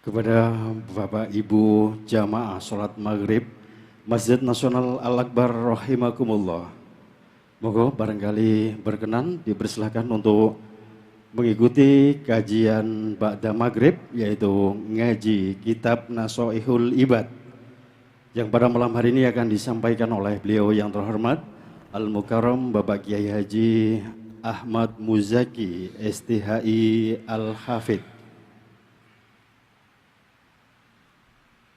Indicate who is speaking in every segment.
Speaker 1: Kepada Bapak Ibu jamaah sholat maghrib Masjid Nasional Al-Akbar rahimakumullah. Moga barangkali berkenan dipersilahkan untuk mengikuti kajian Ba'da Maghrib, yaitu ngaji kitab Nasoihul Ibad, yang pada malam hari ini akan disampaikan oleh beliau yang terhormat Al-Mukarram Bapak Kiai Haji Ahmad Muzaki STHI Al-Hafidh.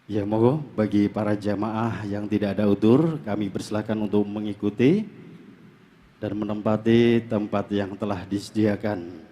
Speaker 1: Ya, moga bagi para jamaah yang tidak ada udzur, kami persilahkan untuk mengikuti dan menempati tempat yang telah disediakan.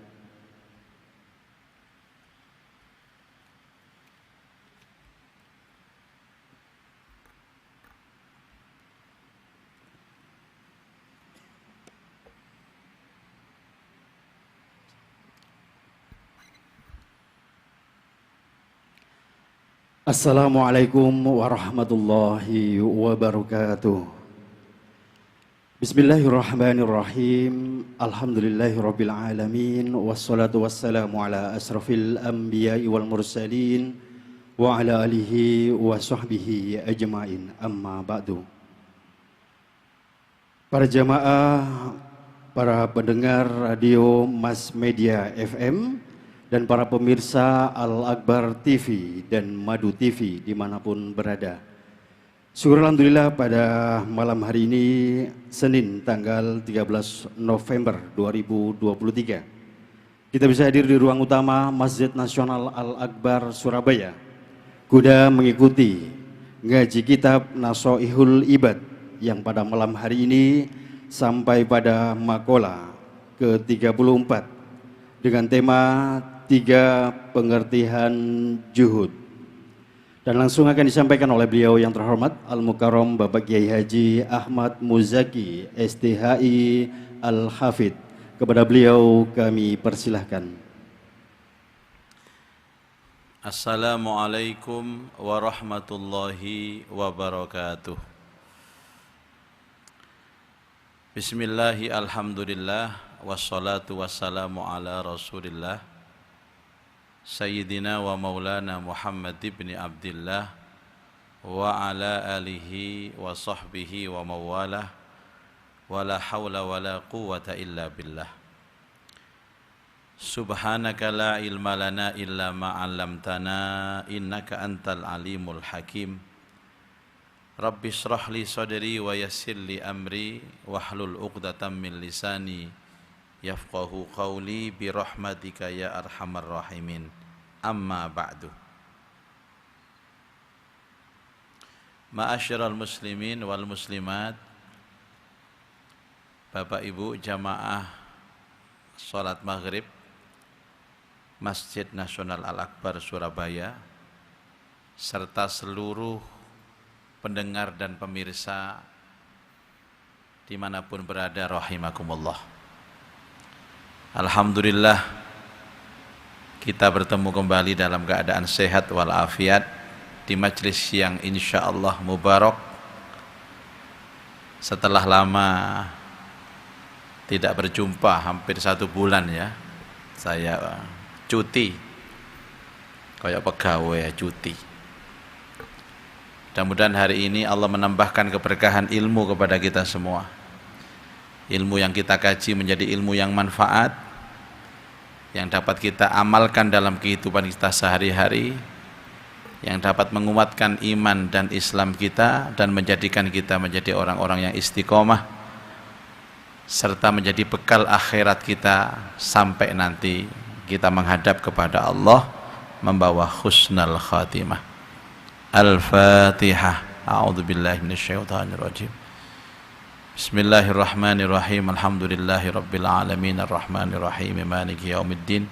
Speaker 1: Assalamualaikum warahmatullahi wabarakatuh. Bismillahirrahmanirrahim. Alhamdulillahirabbil alamin wassalatu wassalamu ala asrafil anbiya'i wal mursalin wa ala alihi wa sahbihi ajmain. Amma ba'du. Para jamaah, para pendengar radio Mass Media FM dan para pemirsa Al-Akbar TV dan Madu TV dimanapun berada. Syukur alhamdulillah pada malam hari ini Senin tanggal 13 November 2023 kita bisa hadir di ruang utama Masjid Nasional Al-Akbar Surabaya guna mengikuti ngaji kitab Nasoihul Ibad yang pada malam hari ini sampai pada makola ke-34 dengan tema 3 pengertian juhud, dan langsung akan disampaikan oleh beliau yang terhormat Al-Mukarram Bapak Kiai Haji Ahmad Muzaki STHI Al-Hafidh. Kepada beliau kami persilahkan.
Speaker 2: Assalamualaikum warahmatullahi wabarakatuh. Bismillahi alhamdulillah wassalatu wassalamu ala rasulillah Sayyidina wa maulana Muhammad ibn Abdillah wa ala alihi wa sahbihi wa mawalah wa la hawla wa la quwwata illa billah. Subhanaka la ilma lana illa ma 'allamtana innaka antal alimul hakim. Rabbi shrah li sadri wa yassir li amri wahlul 'uqdatam min lisani yafqahu qawli birahmatika ya arhamar rahimin. Amma ba'du. Ma'asyiral muslimin wal muslimat, Bapak Ibu jamaah salat maghrib Masjid Nasional Al-Akbar Surabaya serta seluruh pendengar dan pemirsa dimanapun berada rahimakumullah. Alhamdulillah kita bertemu kembali dalam keadaan sehat walafiat di majlis yang insya Allah mubarak. Setelah lama tidak berjumpa, hampir 1 bulan ya, saya cuti kayak pegawai ya, cuti. Mudah-mudahan hari ini Allah menambahkan keberkahan ilmu kepada kita semua. Ilmu yang kita kaji menjadi ilmu yang manfaat, yang dapat kita amalkan dalam kehidupan kita sehari-hari, yang dapat menguatkan iman dan Islam kita dan menjadikan kita menjadi orang-orang yang istiqomah, serta menjadi bekal akhirat kita sampai nanti kita menghadap kepada Allah membawa husnul khatimah. Al-Fatihah. A'udzubillahi minasyaitonirrajim. Bismillahirrahmanirrahim. Alhamdulillahi rabbil alamin arrahmanirrahim maliki yaumiddin.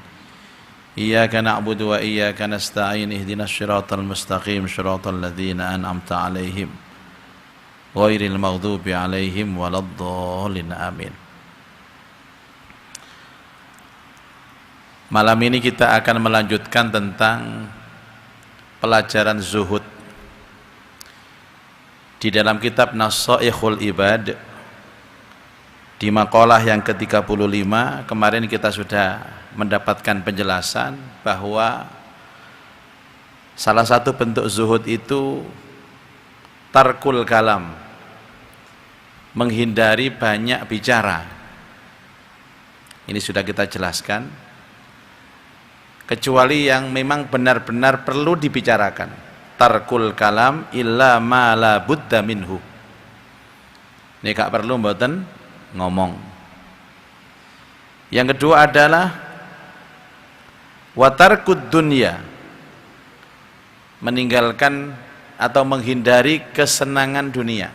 Speaker 2: Iyyaka na'budu wa iyyaka nasta'in ihdinas siratal mustaqim siratal ladzina an'amta 'alaihim ghairil maghdubi 'alaihim waladdallin. Amin. Malam ini kita akan melanjutkan tentang pelajaran zuhud di dalam kitab Nasoihul Ibad. Di makalah yang ke-35 kemarin kita sudah mendapatkan penjelasan bahwa Salah satu bentuk zuhud itu tarkul kalam, menghindari banyak bicara. Ini sudah kita jelaskan, kecuali yang memang benar-benar perlu dibicarakan. Tarkul kalam illa ma la budda minhu. Ini gak perlu mboten ngomong. Yang kedua adalah watarkud dunya, meninggalkan atau menghindari kesenangan dunia.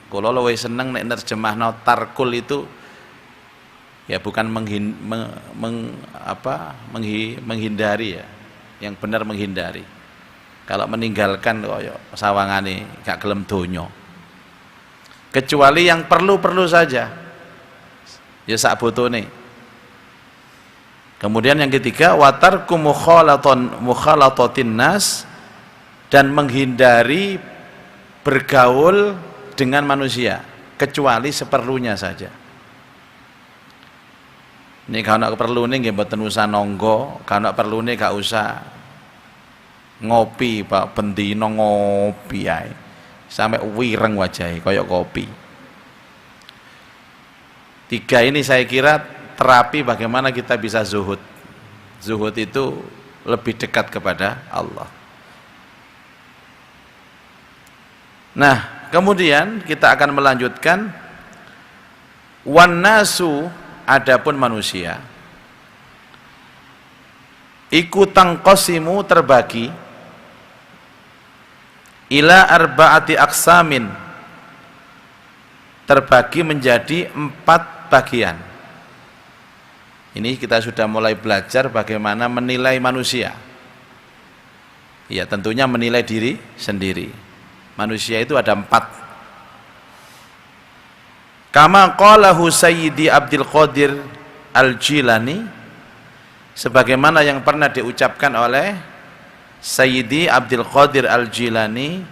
Speaker 2: Kalau luwih seneng nek nerjemahno tarkul itu ya bukan menghindari ya, yang benar menghindari. Kalau meninggalkan koyo sawangane gak gelem donya. Kecuali yang perlu-perlu saja. Ya sak botone. Kemudian yang ketiga watarku mukhalatatin nas, dan menghindari bergaul dengan manusia kecuali seperlunya saja. Ini kalau nak perlu nih nggih mboten usah nonggo, kalau nak perlu nih gak usah ngopi, Pak, bendino ngopi ae. Sampai wireng wajahe koyok kopi. 3 ini saya kira terapi bagaimana kita bisa zuhud. Zuhud itu lebih dekat kepada Allah. Nah, kemudian kita akan melanjutkan wan nasu, adapun manusia iku tangqasimu, terbagi ila arba'ati aqsamin, terbagi menjadi 4 bagian. Ini kita sudah mulai belajar bagaimana menilai manusia. Ya, tentunya menilai diri sendiri. Manusia itu ada 4. Kama qalahu Sayyidi Abdul Qadir Al-Jilani, sebagaimana yang pernah diucapkan oleh Sayyidi Abdul Qadir Al-Jilani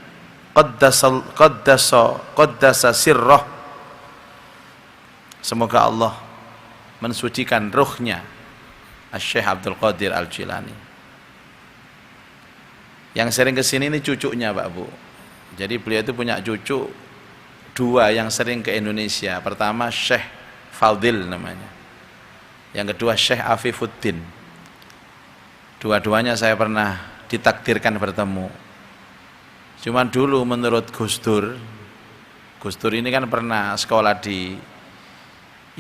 Speaker 2: qaddasa sirrah, semoga Allah mensucikan ruhnya, Syekh Abdul Qadir Al-Jilani. Yang sering kesini ini cucunya Pak Bu. Jadi beliau itu punya cucu 2 yang sering ke Indonesia. Pertama Syekh Fadil namanya, yang kedua Syekh Afifuddin. Dua-duanya saya pernah ditakdirkan bertemu. Cuman dulu menurut Gus Dur ini kan pernah sekolah di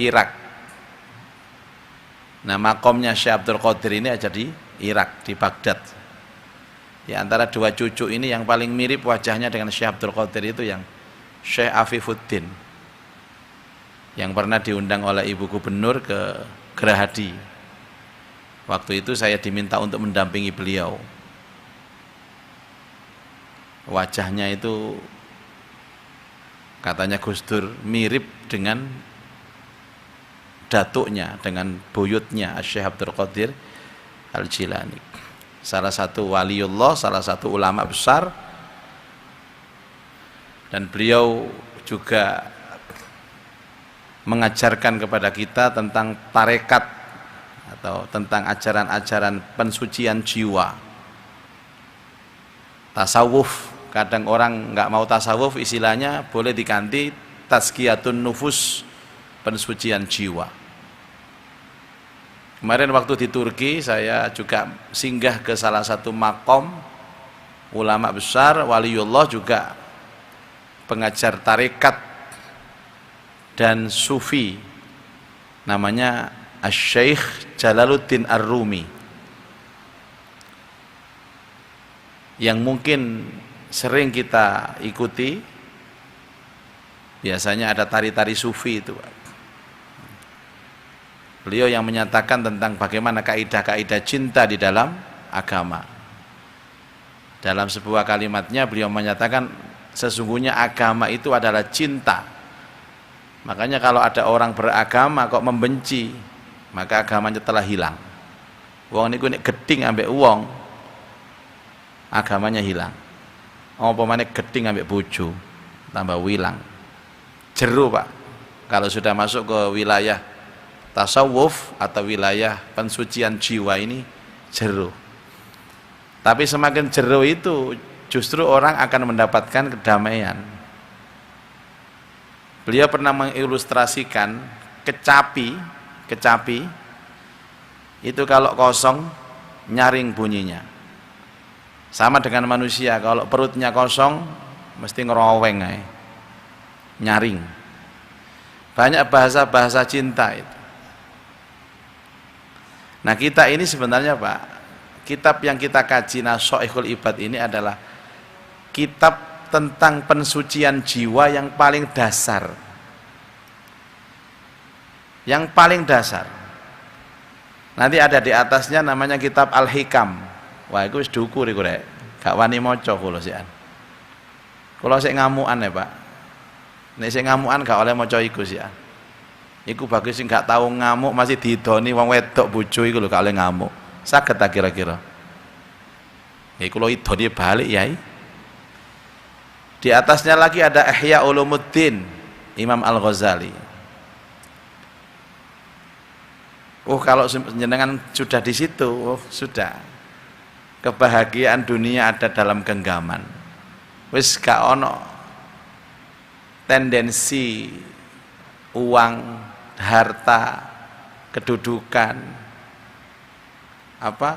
Speaker 2: Irak. Nah, makomnya Syekh Abdul Qadir ini aja di Irak, di Baghdad. Di antara 2 cucu ini yang paling mirip wajahnya dengan Syekh Abdul Qadir itu yang Syekh Afifuddin, yang pernah diundang oleh Ibu Gubernur ke Gerahadi. Waktu itu saya diminta untuk mendampingi beliau. Wajahnya itu katanya Gus Dur mirip dengan datuknya, dengan buyutnya Syekh Abdul Qadir Al-Jilani. Salah satu waliullah, salah satu ulama besar, dan beliau juga mengajarkan kepada kita tentang tarekat atau tentang ajaran-ajaran pensucian jiwa. Tasawuf, kadang orang nggak mau tasawuf, istilahnya boleh diganti tazkiyatun nufus, pensucian jiwa. Kemarin waktu di Turki saya juga singgah ke salah satu makom ulama besar, waliullah juga pengajar tarekat dan sufi, namanya Asy-Syaikh Jalaluddin Ar-Rumi, yang mungkin sering kita ikuti. Biasanya ada tari-tari sufi itu. Beliau yang menyatakan tentang bagaimana kaidah-kaidah cinta di dalam agama. Dalam sebuah kalimatnya beliau menyatakan sesungguhnya agama itu adalah cinta. Makanya kalau ada orang beragama kok membenci, maka agamanya telah hilang. Wong niku nek geding ambek wong, agamanya hilang. Apa maneh geding ambek bojo, tambah wilang. Jero, Pak. Kalau sudah masuk ke wilayah tasawuf atau wilayah pensucian jiwa ini, jero. Tapi semakin jero itu justru orang akan mendapatkan kedamaian. Beliau pernah mengilustrasikan kecapi itu kalau kosong nyaring bunyinya. Sama dengan manusia, kalau perutnya kosong mesti ngeroweng aja, nyaring. Banyak bahasa-bahasa cinta itu. Nah kita ini sebenarnya Pak, kitab yang kita kaji Nasoihul Ibad ini adalah kitab tentang pensucian jiwa yang paling dasar. Yang paling dasar. Nanti ada di atasnya namanya kitab Al-Hikam. Wah itu wis dukur iku rek. Gak wani maca kula sian. Kula sik ngamukan ya Pak. Nek sik ngamukan gak oleh maca iku sian. Iku bagus sing gak tahu ngamuk masih didoni wong wedok bojo iku lho gak oleh ngamuk. Saged ta kira-kira? Ya kula idoni balik yai. Di atasnya lagi ada Ihya Ulumuddin Imam Al-Ghazali. Kalau jenengan sudah di situ, sudah. Kebahagiaan dunia ada dalam genggaman. Wis gak ono tendensi uang, harta, kedudukan,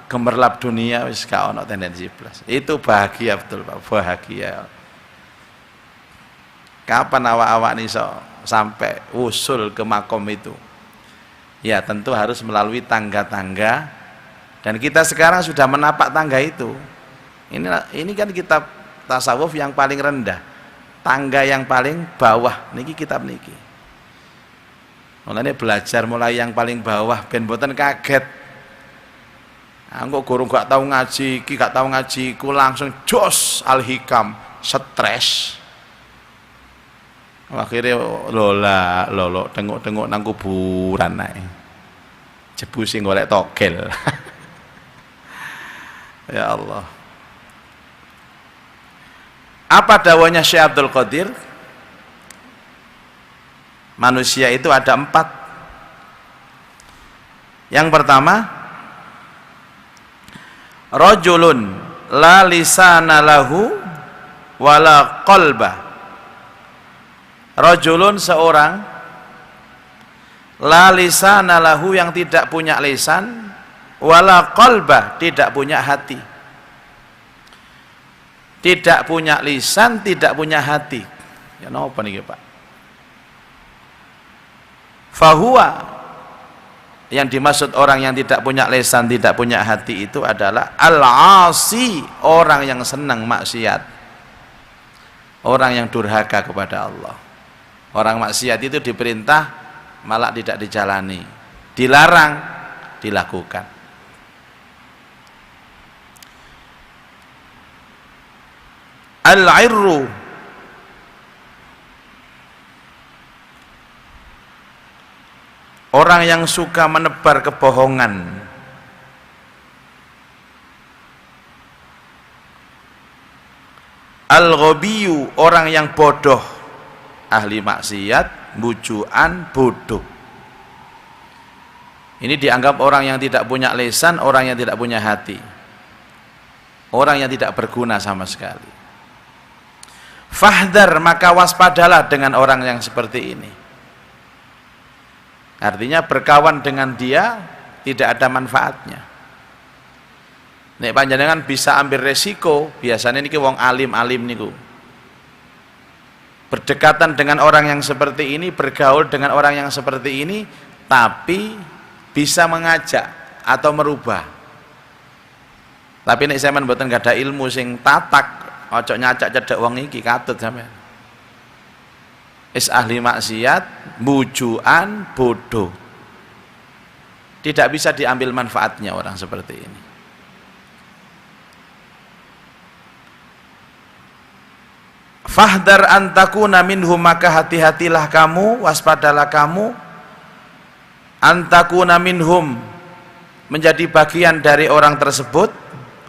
Speaker 2: gemerlap dunia, wis gak ono tendensi plus. Itu bahagia betul Pak, bahagia. Kapan awak-awak nih sampai usul ke makom itu? Ya tentu harus melalui tangga-tangga, dan kita sekarang sudah menapak tangga itu. Ini kan kitab tasawuf yang paling rendah, tangga yang paling bawah niki kitab niki. Mulane belajar mulai yang paling bawah ben mboten kaget. Engko guru gak tahu ngaji, iki gak tahu ngaji, ku langsung jos Al-Hikam, stres. Akhirnya lolo tengok nang kuburan naik jebusi golek togel. Ya Allah. Apa dawanya Syekh Abdul Qadir? Manusia itu ada 4. Yang pertama, rajulun la lisana lahu wala qalba. Rajulun seorang la lisana lahu yang tidak punya lisan, wala qalba tidak punya hati. Tidak punya lisan, tidak punya hati. Ya napa niki Pak? Fahuwa, yang dimaksud orang yang tidak punya lisan, tidak punya hati itu adalah al-asi, orang yang senang maksiat, orang yang durhaka kepada Allah. Orang maksiat itu diperintah malah tidak dijalani, dilarang dilakukan. Al-irru, orang yang suka menebar kebohongan. Al-ghabiyu, orang yang bodoh. Ahli maksiat, bujuan, bodoh. Ini dianggap orang yang tidak punya lisan, orang yang tidak punya hati, orang yang tidak berguna sama sekali. Fahdar, maka waspadalah dengan orang yang seperti ini. Artinya berkawan dengan dia tidak ada manfaatnya. Nek panjenengan bisa ambil resiko, biasanya niki wong alim-alim niku. Berdekatan dengan orang yang seperti ini, bergaul dengan orang yang seperti ini, tapi bisa mengajak atau merubah. Tapi nek sampean mboten gak ada ilmu sing tatak, ojo nyacak cedek wong iki katut sampean. Is ahli maksiat, bujuan, bodoh. Tidak bisa diambil manfaatnya orang seperti ini. Fahdar antakuna minhum, maka hati-hatilah kamu, waspadalah kamu, antakuna minhum, menjadi bagian dari orang tersebut,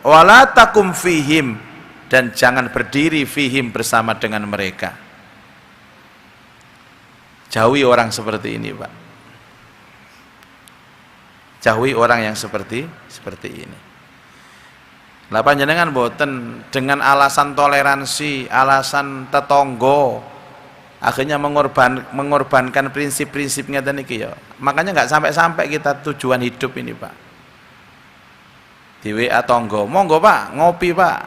Speaker 2: wala takum fihim, dan jangan berdiri fihim bersama dengan mereka. Jauhi orang seperti ini Pak, jauhi orang yang seperti ini. Lah panjenengan boten dengan alasan toleransi, alasan tetonggo, akhirnya mengorbankan prinsip-prinsip ngeten iki ya. Makanya nggak sampai-sampai kita tujuan hidup ini, Pak. Di WA tonggo, monggo Pak, ngopi Pak.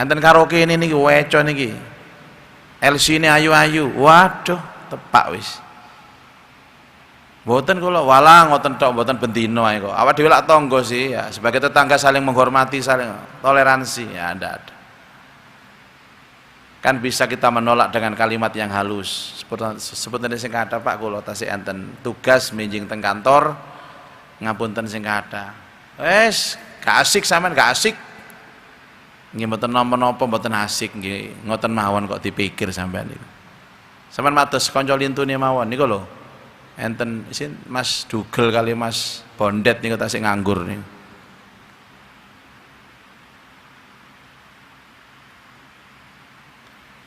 Speaker 2: Enten karaoke ini niki weco niki. LC ini ayu-ayu. Waduh, tepak wis. Mboten kula walah ngoten tok, mboten bendino ae kok. Awak dhewe lak tangga sih ya, sebagai tetangga saling menghormati, saling toleransi ya ndak ada. Kan bisa kita menolak dengan kalimat yang halus. Seperti sing kata Pak kula tasih enten tugas minjing teng kantor ngapunten sing kata. Wes, gak asik sampean gak asik. Nggih mboten napa-napa mboten asik nggih, ngoten mawon kok dipikir sampean niku. Sampean matos kanca lintune mawon niku lho. Enten isin Mas Dugel kali Mas Bondet niku tasih nganggur niku.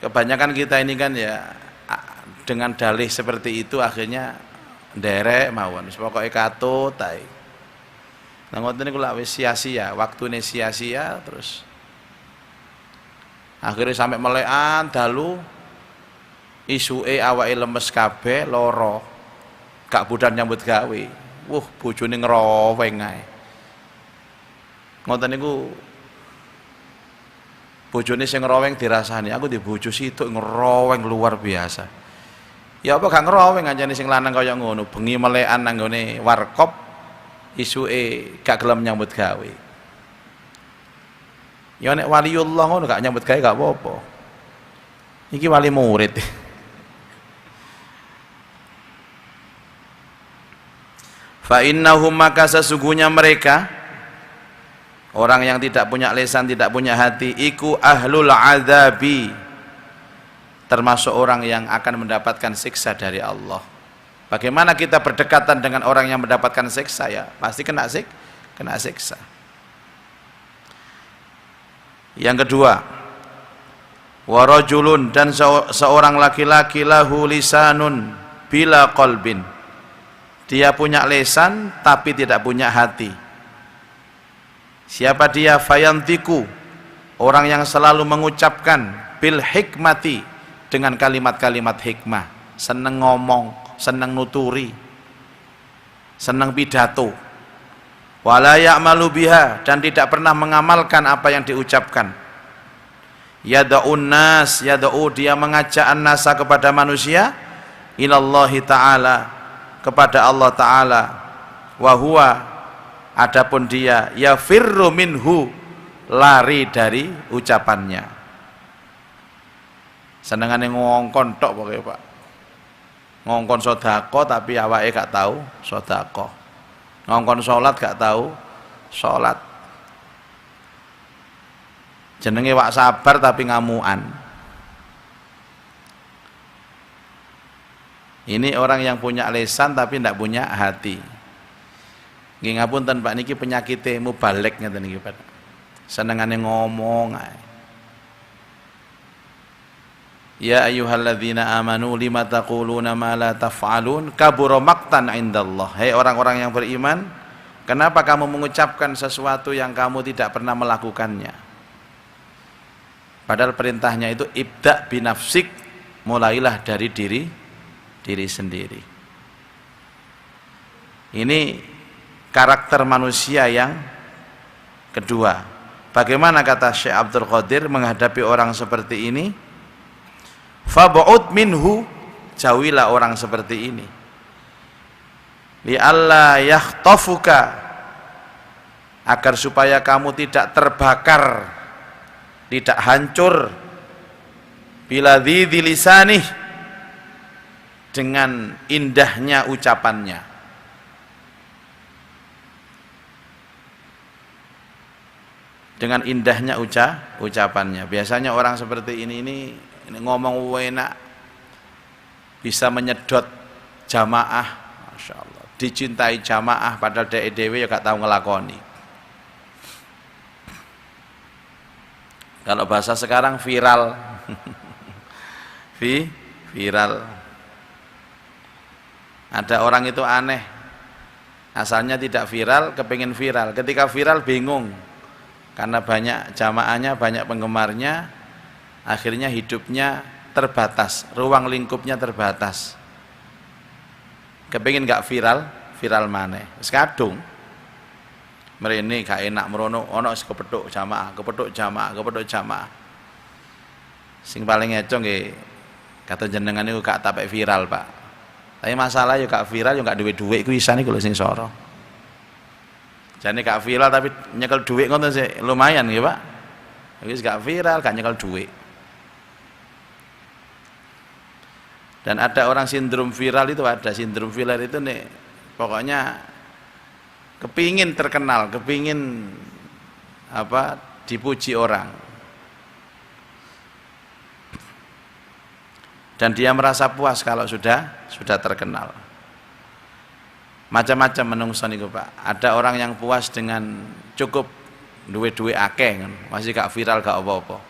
Speaker 2: Kebanyakan kita ini kan ya dengan dalih seperti itu akhirnya nderek mawon wis pokoke katut ae. Nah ngoten niku lak wis sia-sia, waktune sia-sia terus akhirnya sampai melekan dalu isuke awake lemes kabeh lara. Gak budan nyambut gawe. Bojone ngroweng ae. Ngoten niku bojone sing ngroweng dirasani. Aku di bojo situk ngroweng luar biasa. Ya apa gak ngroweng anjane sing lanang kaya ngono, bengi melekan nang gone warkop isuke gak gelem nyambut gawe. Ya nek waliullah ngono gak nyambut gawe gak apa-apa. Iki wali murid. Fa innahum maka sesungguhnya mereka orang yang tidak punya lisan, tidak punya hati, iku ahlul adzabi, termasuk orang yang akan mendapatkan siksa dari Allah. Bagaimana kita berdekatan dengan orang yang mendapatkan siksa ya? Pasti kena siksa. Yang kedua, warajulun, dan seorang laki-laki lahu lisanun bila qalbin. Dia punya lisan tapi tidak punya hati. Siapa dia? Fayantiku, orang yang selalu mengucapkan bil hikmati, dengan kalimat-kalimat hikmah, seneng ngomong, seneng nuturi, seneng pidato. Wala ya'malu biha, dan tidak pernah mengamalkan apa yang diucapkan. Yada'un nas, yada'u, dia mengajak an-nasa kepada manusia, ilallahi ta'ala, kepada Allah Ta'ala. Wahuwa, adapun dia yafirru minhu, lari dari ucapannya. Senengane ngongkon tok pokoknya Pak, ngongkon sodako tapi awake gak tahu sodako, ngongkon sholat gak tahu sholat. Jenenge wak sabar tapi ngamuan. Ini orang yang punya lisan tapi tidak punya hati. Nggih ngapunten Pak, niki penyakite mubalek ngeten niki Pak. Senengane ngomong ae. Ya ayyuhalladzina amanu lima taquluna ma la taf'alun kabura maqtan indallah. Hei orang-orang yang beriman, kenapa kamu mengucapkan sesuatu yang kamu tidak pernah melakukannya? Padahal perintahnya itu ibda binafsik, mulailah dari diri sendiri. Ini karakter manusia yang kedua. Bagaimana kata Syekh Abdul Qadir menghadapi orang seperti ini? Fab'ud minhu, jauhilah orang seperti ini. Li alla yakhtafuka, agar supaya kamu tidak terbakar, tidak hancur, bila dzidzi lisanih, dengan indahnya ucapannya. Dengan indahnya ucapannya. Biasanya orang seperti ini ngomong enak, bisa menyedot jamaah, Masya Allah, dicintai jamaah, padahal dewe ya gak tahu ngelakoni. Kalau bahasa sekarang viral. Viral. Ada orang itu aneh, asalnya tidak viral, kepingin viral. Ketika viral bingung, karena banyak jamaahnya, banyak penggemarnya, akhirnya hidupnya terbatas, ruang lingkupnya terbatas. Kepengin gak viral, viral maneh. Wis kadung. Mrene gak enak merono, ana kepethuk jamaah, kepethuk jamaah, kepethuk jamaah. Sing paling eco nggih kata jenengan niku gak tapek viral, Pak. Tapi masalah yo gak viral yo gak duwe dhuwit kuwi isane kula sing soro. Jane gak viral tapi nyekel dhuwit ngono sih lumayan nggih, Pak. Wis gak viral, gak nyekel dhuwit. Dan ada orang sindrom viral itu, ada sindrom viral itu nih, pokoknya kepingin terkenal, kepingin dipuji orang, dan dia merasa puas kalau sudah terkenal. Macam-macam menungso niku, Pak. Ada orang yang puas dengan cukup duwe akeh, masih gak viral gak apa-apa.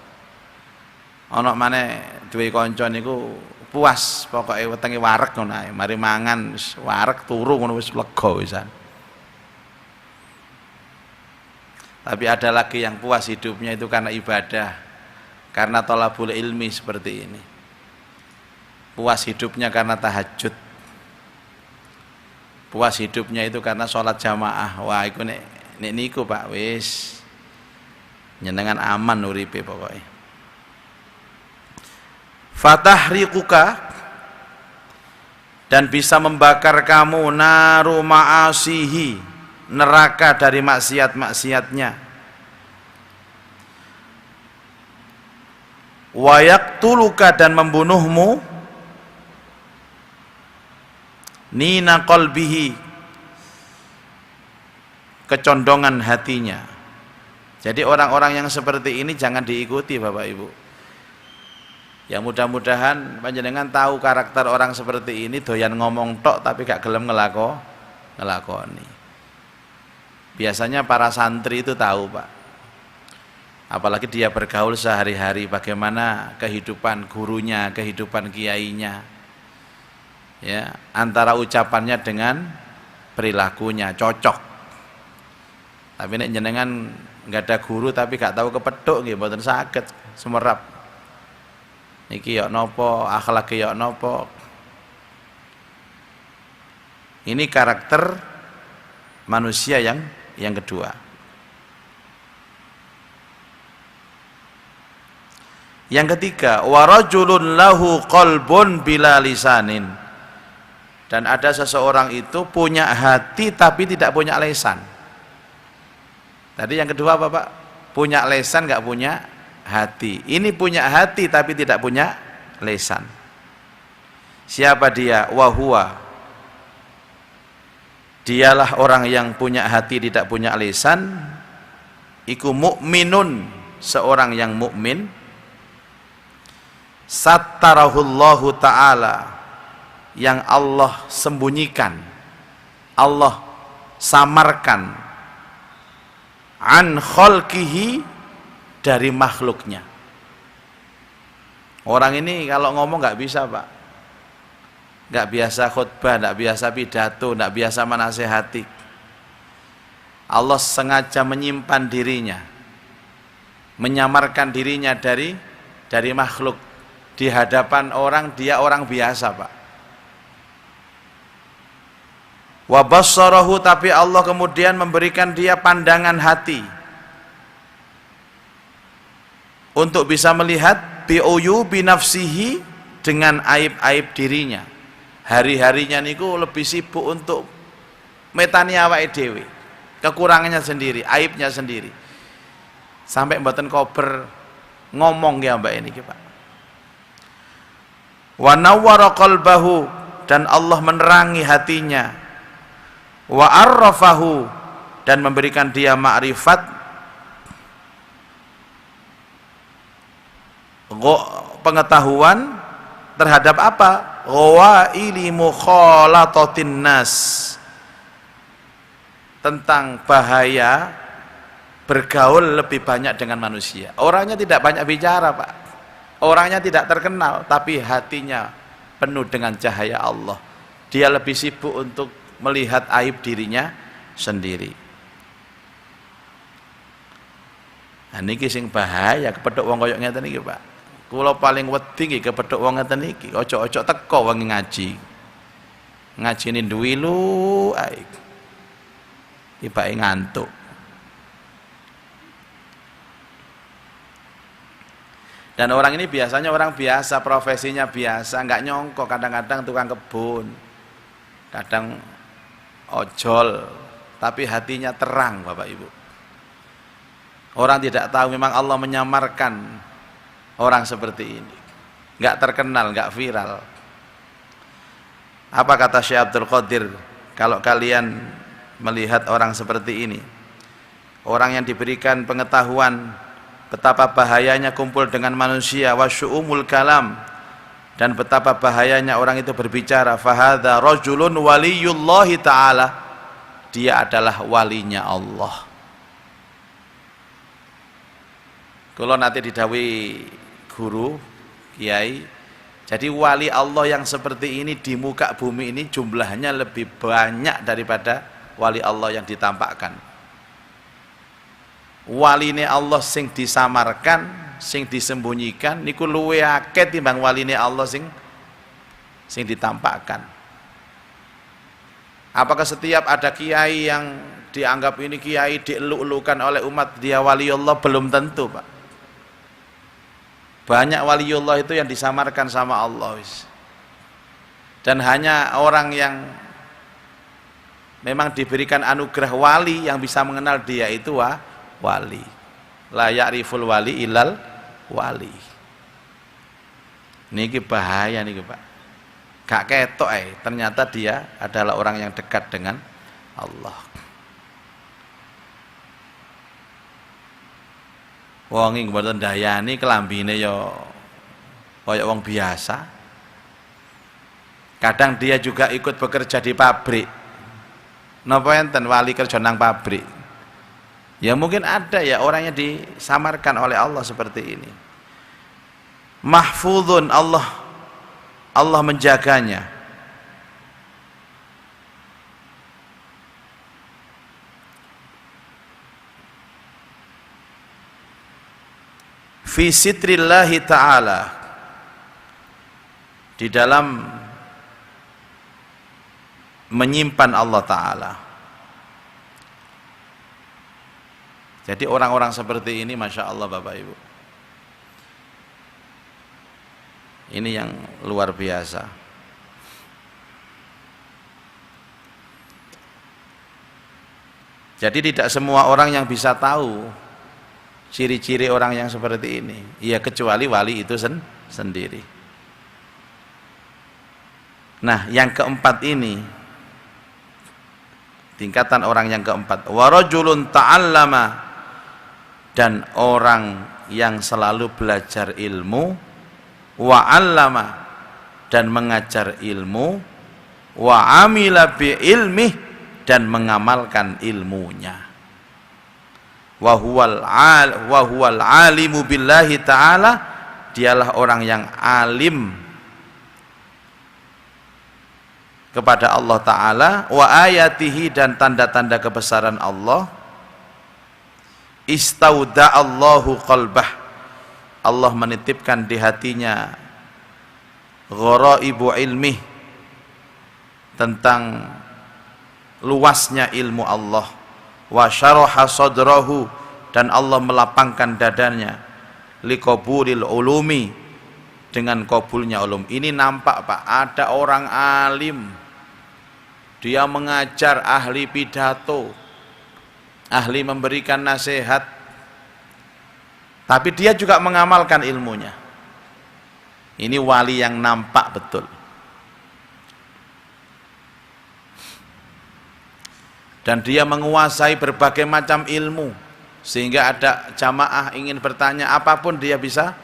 Speaker 2: Ana maneh duwe kanca niku puas pokoknya wetenge wareg ngono ae, mari mangan wis wareg turu ngono wis lega wisan. Tapi ada lagi yang puas hidupnya itu karena ibadah, karena thalabul ilmi seperti ini. Puas hidupnya karena tahajud. Puas hidupnya itu karena sholat jamaah. Wah, iku nek niku Pak wis nyenengan aman uripe pokoknya. Fatahriquka, dan bisa membakar kamu naru ma'asihi, neraka dari maksiat-maksiatnya. Wa yaqtuluka, dan membunuhmu nina qalbihi, kecondongan hatinya. Jadi orang-orang yang seperti ini jangan diikuti, Bapak Ibu. Ya mudah-mudahan panjenengan tahu karakter orang seperti ini, doyan ngomong tok tapi gak gelem ngelakoni. Biasanya para santri itu tahu, Pak. Apalagi dia bergaul sehari-hari, bagaimana kehidupan gurunya, kehidupan kiainya. Ya, antara ucapannya dengan perilakunya cocok. Tapi nek jenengan nggak ada guru tapi gak tahu kepethuk nggih mboten saged sumerap. Niki yok nopo, akhlak yok nopo. Ini karakter manusia yang kedua. Yang ketiga, warajulun lahu qalbun bila lisanin. Dan ada seseorang itu punya hati tapi tidak punya lisan. Tadi yang kedua apa, Pak? Punya lisan nggak punya hati. Ini punya hati tapi tidak punya lisan. Siapa dia? Wahua, dialah orang yang punya hati tidak punya lisan. Iku mukminun, seorang yang mukmin. Sattarahullahu ta'ala, yang Allah sembunyikan, Allah samarkan, an khalqihi, dari makhluknya. Orang ini kalau ngomong nggak bisa, Pak, nggak biasa khutbah, nggak biasa pidato, nggak biasa menasehati. Allah sengaja menyimpan dirinya, menyamarkan dirinya dari makhluk. Di hadapan orang dia orang biasa, Pak. Wa bassarahu, tapi Allah kemudian memberikan dia pandangan hati untuk bisa melihat bi'uyubi nafsihi, dengan aib-aib dirinya. Hari-harinya niku lebih sibuk untuk metani awake dhewe, kekurangannya sendiri, aibnya sendiri. Sampai mboten kober ngomong ya Mbak ini, Pak. Wa nawwara qalbahu, dan Allah menerangi hatinya. Wa arrafahu, dan memberikan dia ma'rifat, pengetahuan terhadap apa? Ghawaili mukhalatatin nas, tentang bahaya bergaul lebih banyak dengan manusia. Orangnya tidak banyak bicara, Pak. Orangnya tidak terkenal, tapi hatinya penuh dengan cahaya Allah. Dia lebih sibuk untuk melihat aib dirinya sendiri. Nah, niki sing bahaya kepethuk wong koyo ngeten iki, Pak. Kula paling wedi nggih kepethuk wong ngeten iki. Ojo-ojo teko wengi ngaji. Ngajine duwi lu ae. Tibake ngantuk. Dan orang ini biasanya orang biasa, profesinya biasa, nggak nyongkok, kadang-kadang tukang kebun, kadang ojol, tapi hatinya terang, Bapak Ibu. Orang tidak tahu memang Allah menyamarkan orang seperti ini, nggak terkenal, nggak viral. Apa kata Syekh Abdul Qadir, kalau kalian melihat orang seperti ini, orang yang diberikan pengetahuan betapa bahayanya kumpul dengan manusia, wasyu'umul kalam, dan betapa bahayanya orang itu berbicara, fahadha rajulun waliyullahi ta'ala, dia adalah walinya Allah. Kalau nanti didhawuhi guru, kiai, jadi wali Allah yang seperti ini di muka bumi ini jumlahnya lebih banyak daripada wali Allah yang ditampakkan. Waline Allah sing disamarkan, sing disembunyikan niku luwe akeh timbang waline Allah sing ditampakkan. Apakah setiap ada kiai yang dianggap ini kiai dieluk-elukan oleh umat dia wali Allah? Belum tentu, Pak. Banyak waliullah itu yang disamarkan sama Allah. Dan hanya orang yang memang diberikan anugerah wali yang bisa mengenal dia itu wali. La ya'riful wali ilal wali. Niki bahaya niki, Pak. Gak ketok ternyata dia adalah orang yang dekat dengan Allah. Wong iki mboten dayani kelambine ya kaya wong biasa. Kadang dia juga ikut bekerja di pabrik. Napa enten wali kerja nang pabrik? Ya mungkin ada ya orangnya disamarkan oleh Allah seperti ini. Mahfuzun, Allah menjaganya. Fi sitrillahi ta'ala, di dalam menyimpan Allah Ta'ala. Jadi orang-orang seperti ini Masya Allah Bapak Ibu, ini yang luar biasa. Jadi tidak semua orang yang bisa tahu ciri-ciri orang yang seperti ini, ya kecuali wali itu sendiri. Nah yang keempat ini, tingkatan orang yang keempat, warajulun ta'allama, dan orang yang selalu belajar ilmu, wa'allama, dan mengajar ilmu, wa'amila bi ilmih, dan mengamalkan ilmunya. Wa huwal alimu billahi ta'ala, dialah orang yang alim kepada Allah Ta'ala, wa ayatihi, dan tanda-tanda kebesaran Allah. Istauda'allahu qalbah, Allah menitipkan di hatinya gharaibu ilmih, tentang luasnya ilmu Allah. Wa syaraha sadrahu, dan Allah melapangkan dadanya liqabulil ulumi, dengan kabulnya ulum. Ini nampak Pak, ada orang alim, dia mengajar, ahli pidato, ahli memberikan nasihat, tapi dia juga mengamalkan ilmunya. Ini wali yang nampak betul. Dan dia menguasai berbagai macam ilmu, sehingga ada jamaah ingin bertanya apapun dia bisa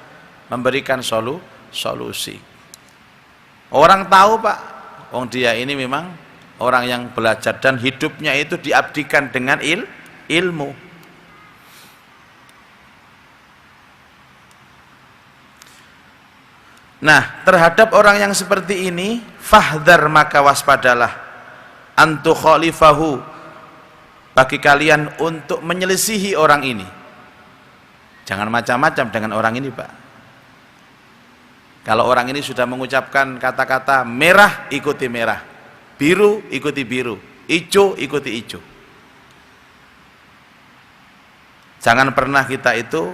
Speaker 2: memberikan solusi. Orang tahu Pak, wong dia ini memang orang yang belajar dan hidupnya itu diabdikan dengan ilmu. Nah, terhadap orang yang seperti ini, fahdhar, maka waspadalah, antu khalifahu, bagi kalian untuk menyelisihi orang ini, Jangan macam-macam dengan orang ini, Pak. Kalau orang ini sudah mengucapkan kata-kata merah, ikuti merah, biru, ikuti biru, hijau, ikuti hijau. Jangan pernah kita itu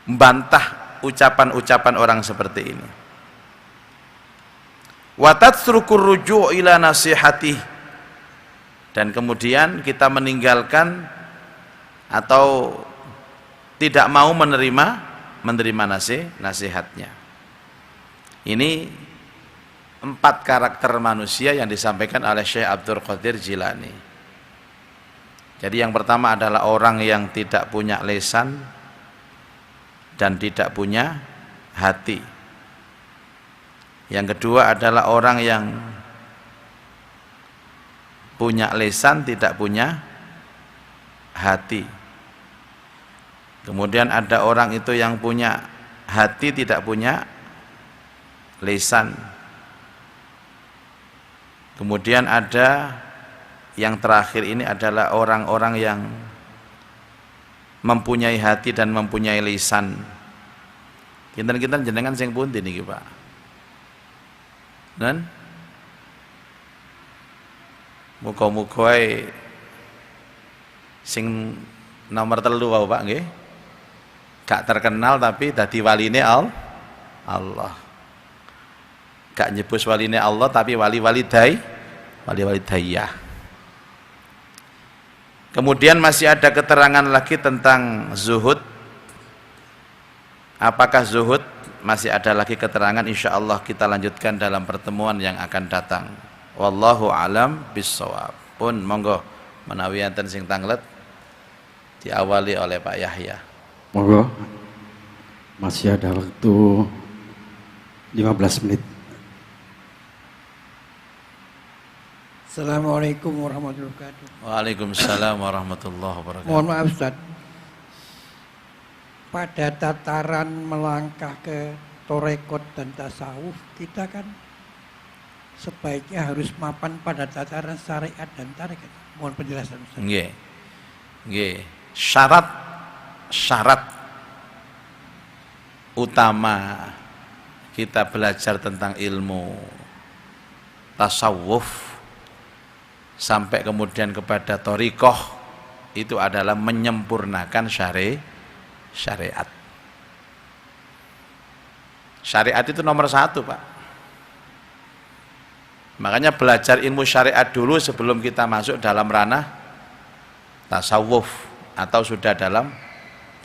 Speaker 2: membantah ucapan-ucapan orang seperti ini. Wa tatsrukur ruju' ila nasihati, dan kemudian kita meninggalkan atau tidak mau menerima nasihatnya. Ini 4 karakter manusia yang disampaikan oleh Syekh Abdul Qadir Jilani. Jadi yang pertama adalah orang yang tidak punya lisan dan tidak punya hati. Yang kedua adalah orang yang punya lisan tidak punya hati. Kemudian ada orang itu yang punya hati tidak punya lisan. Kemudian ada yang terakhir ini adalah orang-orang yang mempunyai hati dan mempunyai lisan. Kinten-kinten jenengan sing pundi niki, Pak? Dan muga-muga sing nomor 3 wae, Pak, nggih. Gak terkenal tapi dadi waline Allah. Gak nyebut waline Allah tapi wali-wali dayah. Kemudian masih ada keterangan lagi tentang zuhud. Apakah zuhud? Masih ada lagi keterangan, insya Allah kita lanjutkan dalam pertemuan yang akan datang. Wallahu alam bissawab. Pun monggo menawi enten sing tanglet diawali oleh Pak Yahya.
Speaker 1: Monggo. Masih ada waktu 15 menit.
Speaker 3: Assalamualaikum warahmatullahi wabarakatuh.
Speaker 2: Waalaikumsalam warahmatullahi wabarakatuh.
Speaker 3: Mohon maaf Ustaz, pada tataran melangkah ke torekot dan tasawuf, kita kan sebaiknya harus mapan pada tataran syariat dan tarekat. Mohon penjelasan Ustaz.
Speaker 2: Nggih. Nggih. Syarat utama kita belajar tentang ilmu tasawuf sampai kemudian kepada thariqah itu adalah menyempurnakan syariat. Syariat itu nomor 1, Pak. Makanya belajar ilmu syariat dulu sebelum kita masuk dalam ranah tasawuf atau sudah dalam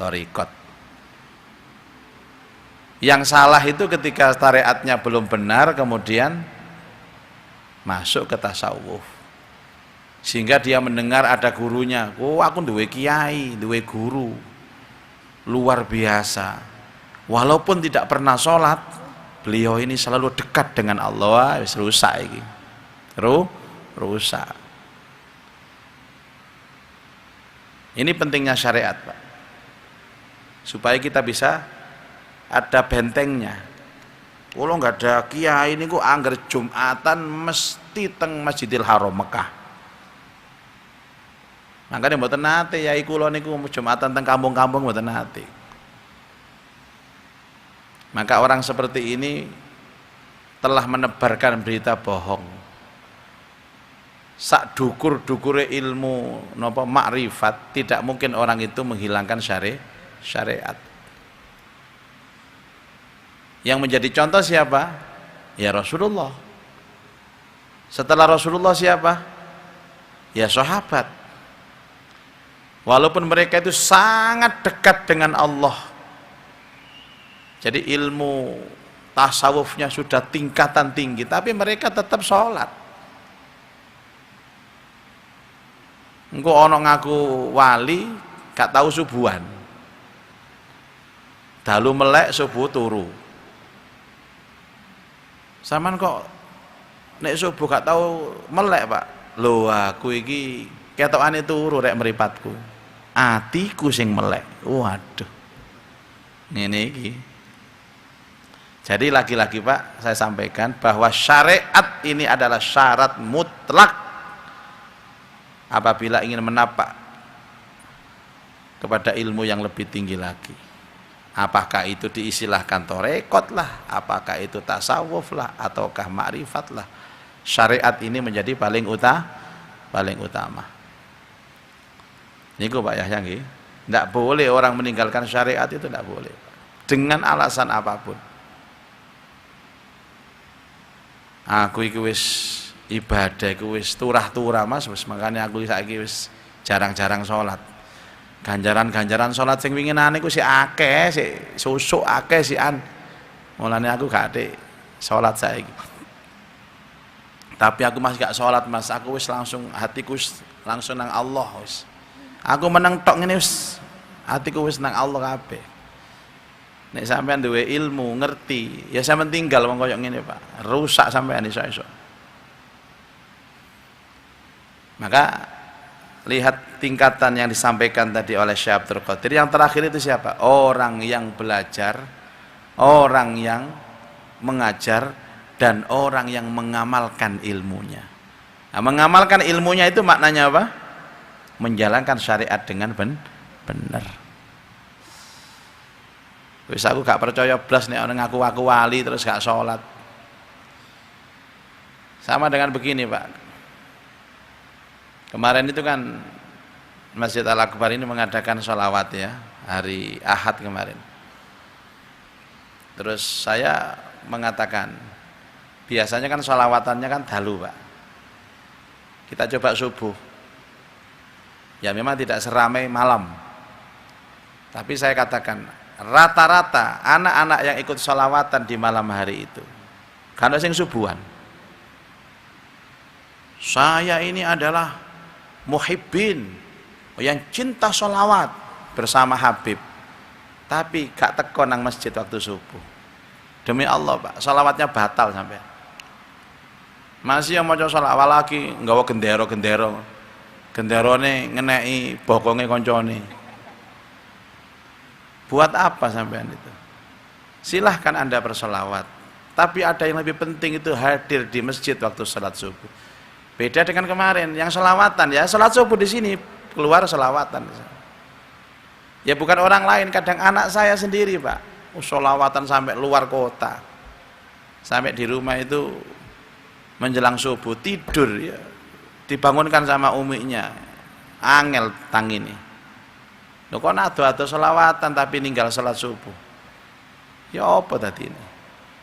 Speaker 2: thariqat. Yang salah itu ketika syariatnya belum benar kemudian masuk ke tasawuf. Sehingga dia mendengar ada gurunya, oh aku duwe kiai, duwe guru luar biasa, walaupun tidak pernah sholat, beliau ini selalu dekat dengan Allah. Wis rusak iki, rusak. Ini pentingnya syariat, Pak, supaya kita bisa ada bentengnya. Kalau nggak ada kiai ini kok angger Jumatan mesti teng Masjidil Haram Mekah. Makanya mboten nate yai kula niku Jumatan teng kampung-kampung mboten nate. Maka orang seperti ini telah menebarkan berita bohong. Sak dukur-dukure ilmu napa makrifat, tidak mungkin orang itu menghilangkan syariat. Yang menjadi contoh siapa? Ya Rasulullah. Setelah Rasulullah siapa? Ya sahabat. Walaupun mereka itu sangat dekat dengan Allah, jadi ilmu tasawufnya sudah tingkatan tinggi, tapi mereka tetap sholat. Engko ono ngaku wali, gak tahu subuhan, dalu melek subuh turu. Saman kok nek subuh gak tahu melek, Pak? Lho aku iki ketokane turu rek mripatku. Atiku sing melek. Waduh. Ngene iki. Jadi lagi-lagi Pak, saya sampaikan bahwa syariat ini adalah syarat mutlak apabila ingin menapak kepada ilmu yang lebih tinggi lagi. Apakah itu diistilahkan torekot lah, apakah itu tasawuf lah, ataukah ma'rifat lah. Syariat ini menjadi paling utama. Niku Pak Yahya nggih. Tidak boleh orang meninggalkan syariat, itu tidak boleh. Dengan alasan apapun. Aku iki wis ibadah iku wis turah-turah Mas, wis makane aku saiki wis jarang-jarang salat. Ganjaran-ganjaran salat sing winginane ku sik akeh, sik susuk akeh sikan. Mulane aku gak ate salat saiki. Tapi aku masih gak salat Mas, aku wis langsung hatiku wis langsung nang Allah wis. Aku meneng tok ngene wis. Hatiku wis nang Allah kabeh. Nek sampean duwe ilmu, ngerti, ya sampean tinggal wong koyo ngene, Pak. Rusak sampean iso-iso. Maka lihat tingkatan yang disampaikan tadi oleh Syekh Abdul Qadir. Yang terakhir itu siapa? Orang yang belajar, orang yang mengajar, dan orang yang mengamalkan ilmunya. Nah, mengamalkan ilmunya itu maknanya apa? Menjalankan syariat dengan benar. Wis aku gak percaya blas nek ana ngaku-ngaku wali terus gak sholat. Sama dengan begini, Pak. Kemarin itu kan Masjid Al-Akbar ini mengadakan sholawat ya, hari Ahad kemarin. Terus saya mengatakan, biasanya kan sholawatannya kan dalu, Pak. Kita coba subuh. Ya memang tidak seramai malam. Tapi saya katakan, rata-rata anak-anak yang ikut sholawatan di malam hari itu, karena sing subuhan. Saya ini adalah muhibbin, yang cinta sholawat bersama Habib, tapi gak teko nang masjid waktu subuh. Demi Allah, Pak, sholawatnya batal sampai. Masih yang mau sholawat lagi nggawa gendero-gendero, genderone ngenei bokonge koncone. Buat apa sampean itu? Silahkan Anda bersolawat, tapi ada yang lebih penting, itu hadir di masjid waktu salat subuh. Beda dengan kemarin yang selawatan, ya salat subuh di sini, keluar selawatan. Ya bukan orang lain, kadang anak saya sendiri, Pak. Selawatan sampai luar kota. Sampai di rumah itu menjelang subuh tidur ya. Dibangunkan sama uminya. Angel tangini. Lho kok ado-ado selawatan tapi ninggal salat subuh. Ya apa tadi ini?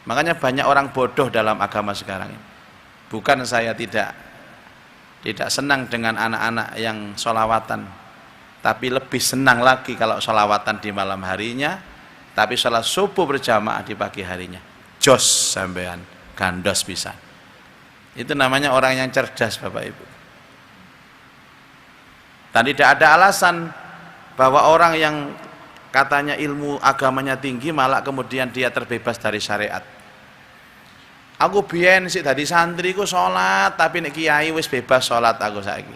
Speaker 2: Makanya banyak orang bodoh dalam agama sekarang ini. Bukan saya tidak senang dengan anak-anak yang sholawatan, tapi lebih senang lagi kalau sholawatan di malam harinya, tapi sholat subuh berjamaah di pagi harinya. Jos sampean, gandos bisa. Itu namanya orang yang cerdas, Bapak Ibu. Dan tidak ada alasan bahwa orang yang katanya ilmu agamanya tinggi malah kemudian dia terbebas dari syariat. Aku biyen sik dadi santri ku salat, tapi nek kiai wis bebas salat aku saiki.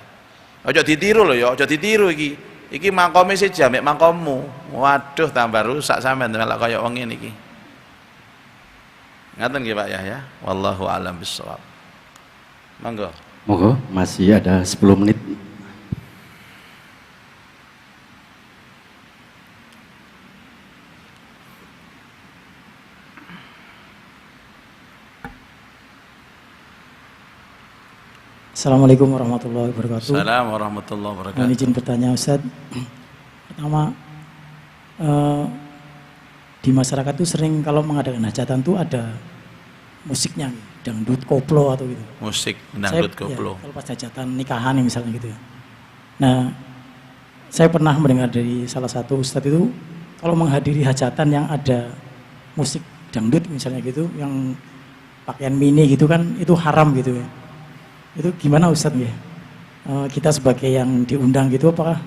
Speaker 2: Aja ditiru lho ya, aja ditiru iki. Iki mangkome sik jamek mangkommu. Waduh, tambah rusak sampean melok kaya wong ngene iki. Ngaten nggih Pak Yahya? Wallahu a'lam bishawab. Monggo.
Speaker 1: Monggo, masih ada 10 menit.
Speaker 4: Assalamualaikum warahmatullahi wabarakatuh.
Speaker 2: Assalamualaikum warahmatullahi wabarakatuh.
Speaker 4: Mohon izin bertanya Ustaz. Pertama, di masyarakat itu sering kalau mengadakan hajatan itu ada musiknya, dangdut, koplo atau gitu.
Speaker 2: Musik dangdut koplo.
Speaker 4: Ya, kalau pas hajatan nikahan misalnya gitu ya. Nah, saya pernah mendengar dari salah satu Ustadz itu kalau menghadiri hajatan yang ada musik dangdut misalnya gitu, yang pakaian mini gitu kan, itu haram gitu ya. Itu gimana Ustadz ya? Kita sebagai yang diundang gitu apakah?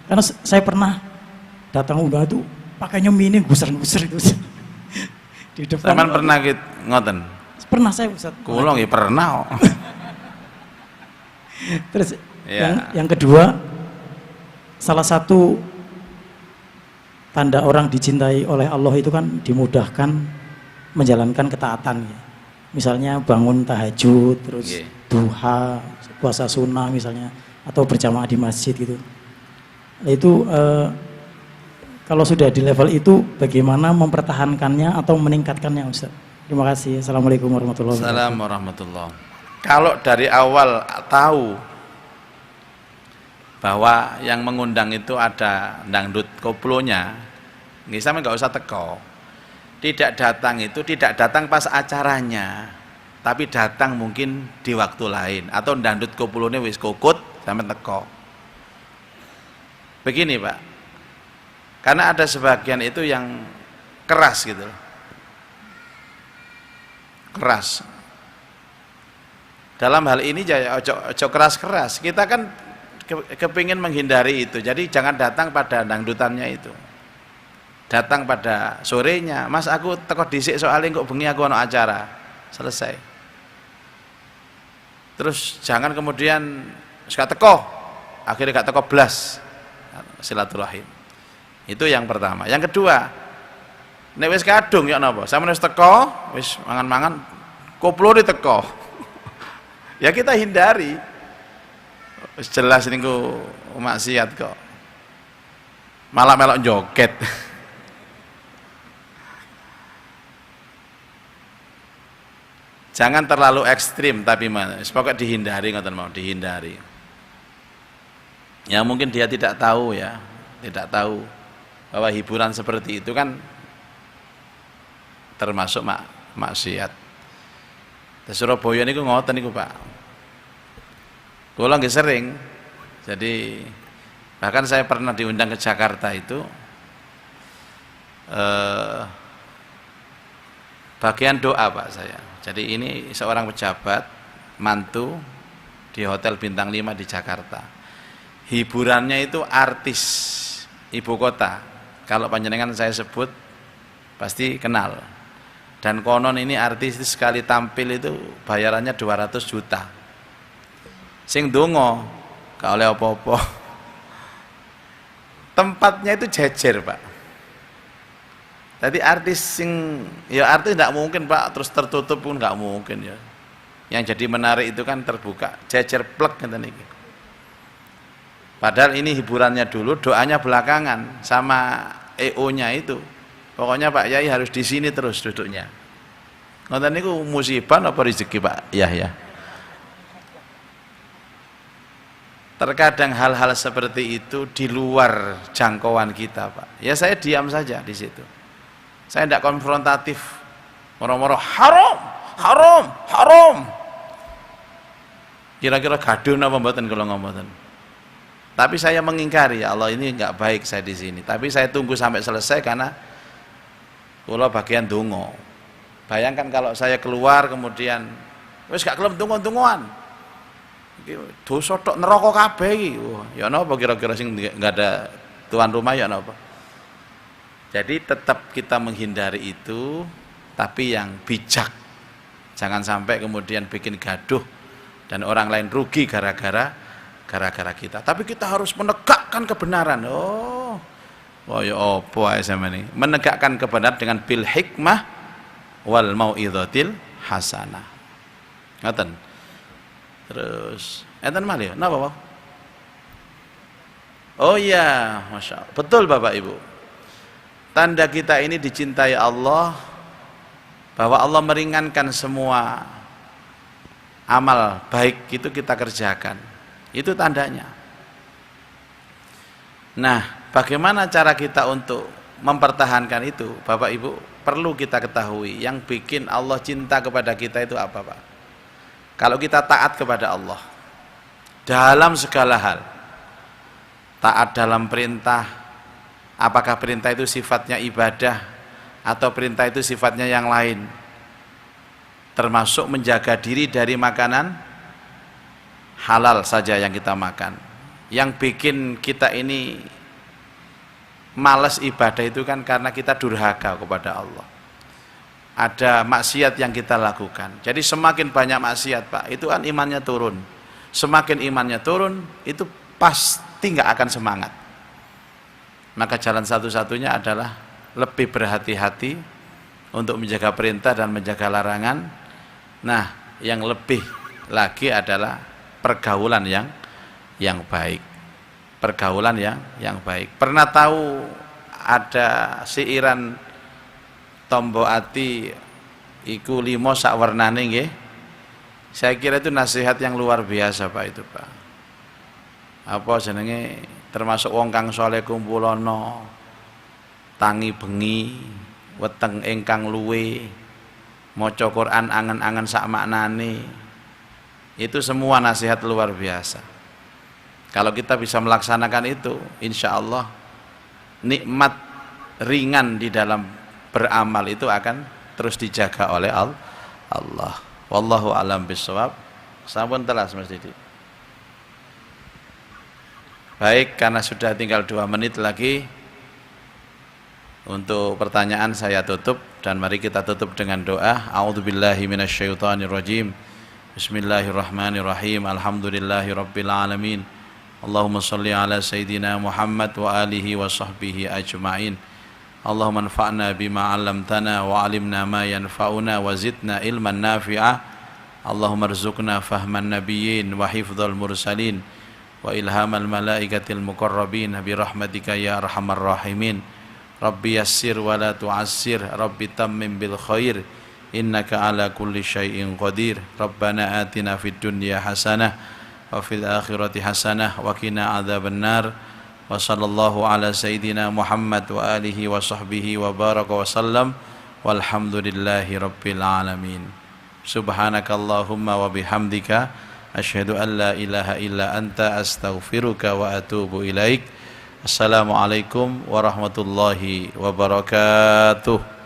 Speaker 4: Karena saya pernah datang undang itu pakainya mini gusar-gusar itu di depan.
Speaker 2: Sampeyan pernah gitu ngoten?
Speaker 4: Pernah saya Ustadz.
Speaker 2: Kula nggih pernah.
Speaker 4: Terus
Speaker 2: ya.
Speaker 4: yang kedua, salah satu tanda orang dicintai oleh Allah itu kan dimudahkan menjalankan ketaatan ya. Misalnya bangun tahajud, terus duha, puasa sunnah misalnya, atau berjamaah di masjid gitu. Nah, itu kalau sudah di level itu bagaimana mempertahankannya atau meningkatkannya Ustaz? Terima kasih. Assalamualaikum warahmatullahi wabarakatuh.
Speaker 2: Assalamualaikum warahmatullahi. Kalau dari awal tahu bahwa yang mengundang itu ada dangdut koplonya, nggih sampe nggak usah teko. Tidak datang itu tidak datang pas acaranya, tapi datang mungkin di waktu lain atau dangdut koplone wis kokut sampe teko. Begini Pak, karena ada sebagian itu yang keras gitu loh. Keras. Dalam hal ini ojo keras-keras. Kita kan kepingin menghindari itu. Jadi jangan datang pada dangdutannya itu. Datang pada sorenya. Mas aku teko dhisik soalnya kok bengi aku ana acara. Selesai. Terus jangan kemudian gak teko. Akhirnya gak teko blas. Silaturahim. Itu yang pertama. Yang kedua, nek wis kadung ya napa? Sampeyan wis teko, wis mangan-mangan, koplo teko. Ya kita hindari. Wis jelas niku maksiat kok. Malah melok joget. Jangan terlalu ekstrim tapi pokoknya dihindari, ngoten mau dihindari. Ya mungkin dia tidak tahu ya, tidak tahu bahwa hiburan seperti itu kan termasuk maksiat. Di Surabaya niku ngoten niku Pak. Kula nggih sering. Jadi bahkan saya pernah diundang ke Jakarta itu bagian doa Pak saya. Jadi ini seorang pejabat mantu di Hotel Bintang 5 di Jakarta. Hiburannya itu artis ibu kota. Kalau panjenengan saya sebut pasti kenal. Dan konon ini artis sekali tampil itu bayarannya 200 juta. Sing dongo gak oleh apa-apa. Tempatnya itu jejer Pak. Jadi artis sing ya artis tidak mungkin Pak terus tertutup pun nggak mungkin ya. Yang jadi menarik itu kan terbuka, jejer plek ngeten iki. Padahal ini hiburannya dulu, doanya belakangan sama EO-nya itu. Pokoknya Pak Yai harus di sini terus duduknya. Ngoten niku musibah apa rezeki Pak? Ya. Terkadang hal-hal seperti itu di luar jangkauan kita Pak. Ya saya diam saja di situ. Saya tidak konfrontatif. Moro-moro haram. Kira-kira gaduh napa mboten kula ngomong. Tapi saya mengingkari, ya Allah ini enggak baik saya di sini. Tapi saya tunggu sampai selesai karena kula bagian donga. Bayangkan kalau saya keluar kemudian wis gak gelem donga-dongoan. Iki dosa tok neraka kabeh iki. Ya napa kira-kira sing enggak ada tuan rumah ya napa? Jadi tetap kita menghindari itu, tapi yang bijak. Jangan sampai kemudian bikin gaduh dan orang lain rugi gara-gara kita. Tapi kita harus menegakkan kebenaran. Oh ya apa ae sampeyan ini? Menegakkan kebenaran dengan bil hikmah wal mau'izatil hasanah. Ngoten. Terus enten malih napa, Pak? Oh iya, Masya Allah. Betul Bapak Ibu. Tanda kita ini dicintai Allah, bahwa Allah meringankan semua amal baik itu kita kerjakan. Itu tandanya. Nah, bagaimana cara kita untuk mempertahankan itu? Bapak Ibu, perlu kita ketahui yang bikin Allah cinta kepada kita itu apa, Pak? Kalau kita taat kepada Allah dalam segala hal, taat dalam perintah, apakah perintah itu sifatnya ibadah atau perintah itu sifatnya yang lain, termasuk menjaga diri dari makanan halal saja yang kita makan. Yang bikin kita ini malas ibadah itu kan karena kita durhaka kepada Allah. Ada maksiat yang kita lakukan. Jadi semakin banyak maksiat Pak, itu kan imannya turun. Semakin imannya turun, itu pasti nggak akan semangat. Maka jalan satu-satunya adalah lebih berhati-hati untuk menjaga perintah dan menjaga larangan. Nah, yang lebih lagi adalah pergaulan yang baik. Pergaulan yang baik. Pernah tahu ada siiran tombo ati iku 5 sak warnane nggih. Saya kira itu nasihat yang luar biasa Pak itu Pak. Apa jenenge termasuk wong kang saleh kumpulono tangi bengi weteng ingkang luwe maca Quran angen-angen sak maknane. Itu semua nasihat luar biasa. Kalau kita bisa melaksanakan itu, insya Allah nikmat ringan di dalam beramal itu akan terus dijaga oleh Allah. Wallahu alam bisawab. Sampun telas Mas Didi. Baik, karena sudah tinggal 2 menit lagi untuk pertanyaan saya tutup, dan mari kita tutup dengan doa. A'udzubillahi minasyaitonirrajim. Bismillahirrahmanirrahim. Alhamdulillahirabbil alamin. Allahumma shalli ala sayyidina Muhammad wa alihi wa sahbihi ajma'in. Allahumma anfa'na bima 'allamtana wa 'alimna ma yanfa'una wa zidna ilman nafi'a. Allahumma arzuqna fahman nabiyyin wa hifdzal mursalin wa ilhamal malaikatil muqarrabin bi rahmatika ya arhamar rahimin. Rabbi yassir wa la tu'assir, Rabbi tammim bil khair, innaka ala kulli syai'in qadir. Rabbana atina fid dunya hasanah wa fil akhirati hasanah wa qina adzabannar. Wa sallallahu ala sayyidina Muhammad wa alihi wa sahbihi wa baraka wa sallam, walhamdulillahi rabbil alamin. Subhanakallahumma wa bihamdika asyhadu an la ilaha illa anta astaghfiruka wa atubu ilaik. Assalamualaikum warahmatullahi wabarakatuh.